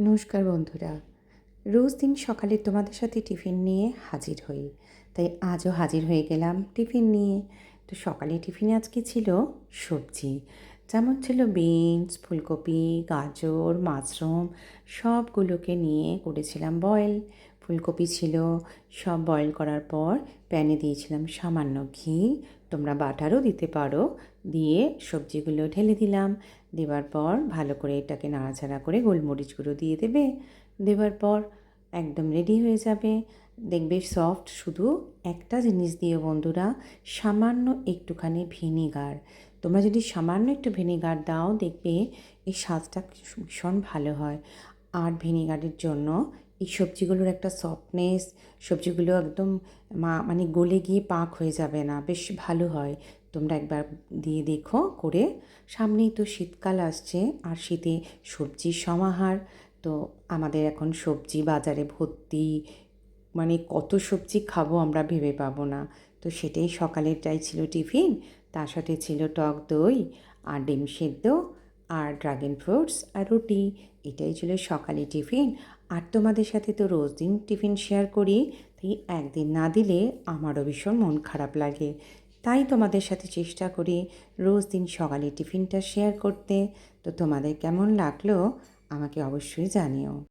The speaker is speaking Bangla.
নমস্কার বন্ধুরা। রোজ দিন সকালে তোমাদের সাথে টিফিন নিয়ে হাজির হই। তাই আজও হাজির হয়ে গেলাম টিফিন নিয়ে। তো সকালে টিফিনে আজকে ছিল সবজি। যেমন ছিল বিনস, ফুলকপি, গাজর, মাশরুম সবগুলোকে নিয়ে করেছিলাম বয়েল। ফুলকপি ছিল, সব বয়েল করার পর প্যানে দিয়েছিলাম সামান্য ঘি, তোমরা বাটারও দিতে পারো। দিয়ে সবজিগুলো ঢেলে দিলাম। দেওয়ার পর ভালো করে এটাকে নাড়াচাড়া করে গোলমরিচ গুঁড়ো দিয়ে দেবে। দেওয়ার পর একদম রেডি হয়ে যাবে। দেখবে সফট। শুধু একটা জিনিস দিও বন্ধুরা, সামান্য একটুখানি ভিনিগার। তোমরা যদি সামান্য একটু ভিনিগার দাও দেখবে এই স্বাদটা ভীষণ ভালো হয়। আর ভিনিগারের জন্য এই সবজিগুলোর একটা সফটনেস, সবজিগুলো একদম মানে গলে গিয়ে পাক হয়ে যাবে না, বেশ ভালো হয়। তোমরা একবার দিয়ে দেখো করে। সামনেই তো শীতকাল আসছে, আর শীতে সবজির সমাহার। তো আমাদের এখন সবজি বাজারে ভর্তি, মানে কত সবজি খাবো আমরা ভেবে পাবো না। তো সেটাই সকালেরটাই ছিল টিফিন। তার সাথে ছিল টক দই আর ডিম সেদ্ধ আর ড্রাগন ফ্রুটস আর রুটি। এটাই ছিল সকালে টিফিন। আর তোমাদের সাথে তো রোজ দিন টিফিন শেয়ার করি, তাই একদিন না দিলে আমারও ভীষণ মন খারাপ লাগে। তাই তোমাদের সাথে চেষ্টা করি রোজ দিন সকালে টিফিনটা শেয়ার করতে। তো তোমাদের কেমন লাগলো আমাকে অবশ্যই জানিও।